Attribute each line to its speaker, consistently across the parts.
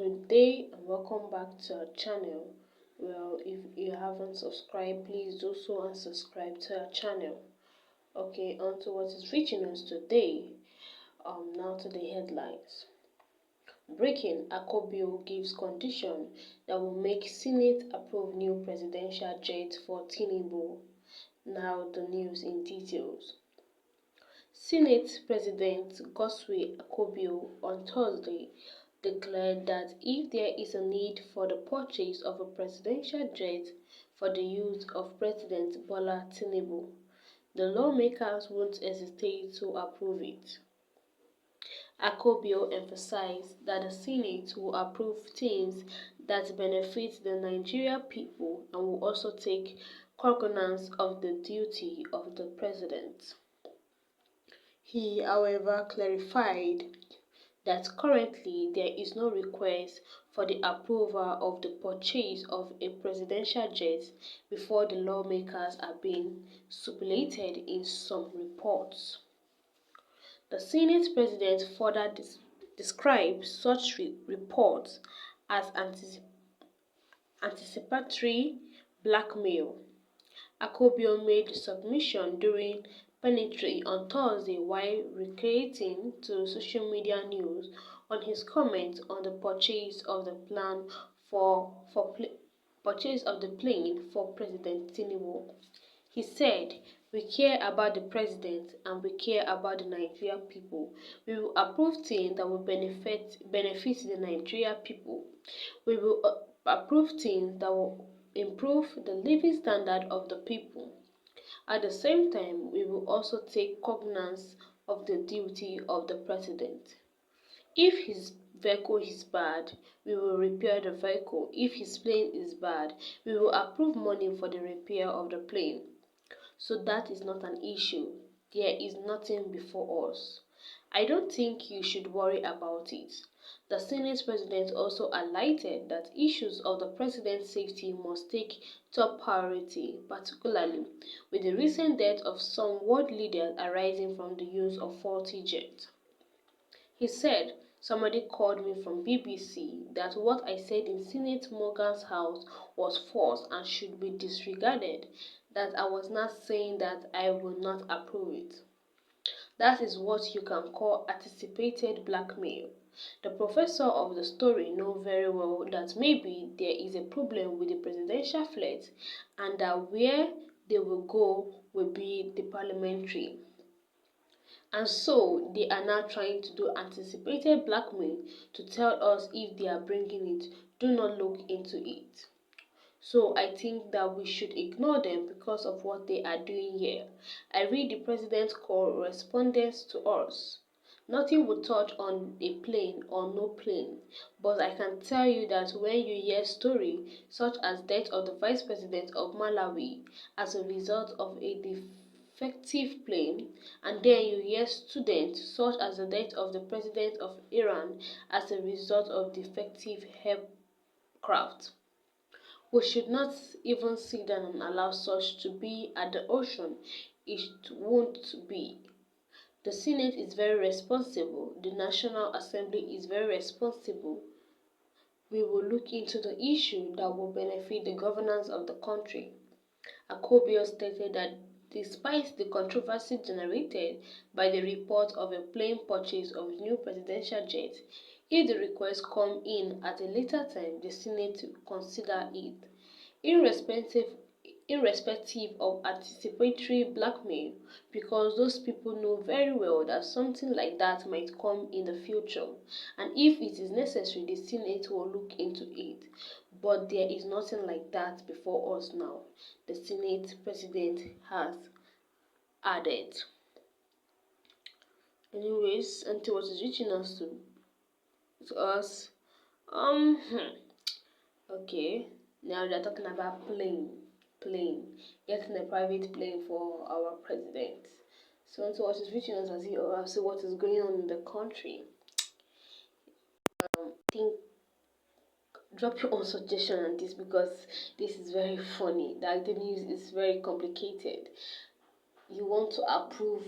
Speaker 1: Good day and welcome back to our channel. Well, if you haven't subscribed, please do so and subscribe to our channel. Okay, on to what is reaching us today. Now to the headlines. Breaking: Akpabio gives condition that will make Senate approve new presidential jet for Tinubus. Now the news in details. Senate President Godswill Akpabio on Thursday declared that if there is a need for the purchase of a presidential jet for the use of President Bola Tinubu, the lawmakers won't hesitate to approve it. Akpabio emphasized that the Senate will approve things that benefit the Nigerian people and will also take cognizance of the duty of the president. He, however, clarified that currently there is no request for the approval of the purchase of a presidential jet before the lawmakers are being supplemented in some reports. The Senate President further described such reports as anticipatory blackmail. Akpabio made the submission during plenary on Thursday while reacting to social media news on his comments on the purchase of the plane for President Tinubu. He said, "We care about the president and we care about the Nigerian people. We will approve things that will benefit the Nigerian people. We will approve things that will improve the living standard of the people. At the same time, we will also take cognizance of the duty of the president. If his vehicle is bad, we will repair the vehicle. If his plane is bad, we will approve money for the repair of the plane. So that is not an issue. There is nothing before us. I don't think you should worry about it." The Senate President also highlighted that issues of the president's safety must take top priority, particularly with the recent death of some world leaders arising from the use of faulty jets. He said, "Somebody called me from BBC that what I said in Senate Morgan's house was false and should be disregarded, that I was not saying that I will not approve it. That is what you can call anticipated blackmail." The professor of the story knows very well that maybe there is a problem with the presidential flight and that where they will go will be the parliamentary. And so they are now trying to do anticipated blackmail to tell us if they are bringing it, do not look into it. So I think that we should ignore them because of what they are doing here. I read the president's correspondence to us. Nothing will touch on a plane or no plane, but I can tell you that when you hear stories such as death of the vice president of Malawi as a result of a defective plane, and then you hear students such as the death of the president of Iran as a result of defective aircraft, we should not even sit down and allow such to be at the ocean. It won't be. The Senate is very responsible. The National Assembly is very responsible. We will look into the issue that will benefit the governance of the country." Akpabio stated that despite the controversy generated by the report of a plane purchase of new presidential jet, if the request comes in at a later time, the Senate will consider it, irrespective of anticipatory blackmail, because those people know very well that something like that might come in the future, and if it is necessary, the Senate will look into it. But there is nothing like that before us now, the Senate President has added. Anyways, until what is reaching us to us, okay, now they're talking about getting a private plane for our president. So until what is reaching us as you see what is going on in the country, think drop your own suggestion on this because this is very funny. That the news is very complicated. You want to approve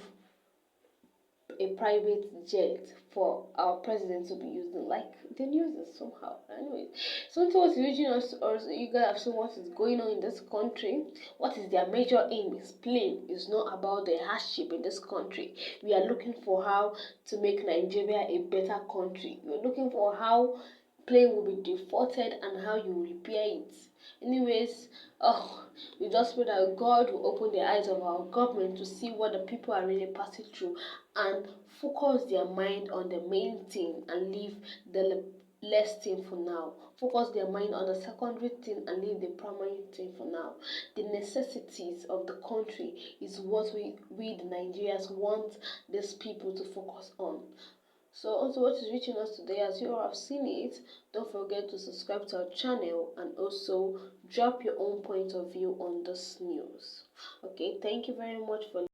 Speaker 1: a private jet for our president to be using. Like the news is somehow. Anyway, something was reaching us, or you guys have seen what is going on in this country. What is their major aim? Is plain. It's not about the hardship in this country. We are looking for how to make Nigeria a better country. We're looking for how plane will be defaulted and how you repair it. Anyways, oh, we just pray that God will open the eyes of our government to see what the people are really passing through and focus their mind on the main thing and leave the less thing for now. Focus their mind on the secondary thing and leave the primary thing for now. The necessities of the country is what we the Nigerians want these people to focus on. So also what is reaching us today, as you all have seen it, don't forget to subscribe to our channel and also drop your own point of view on this news. Okay, thank you very much for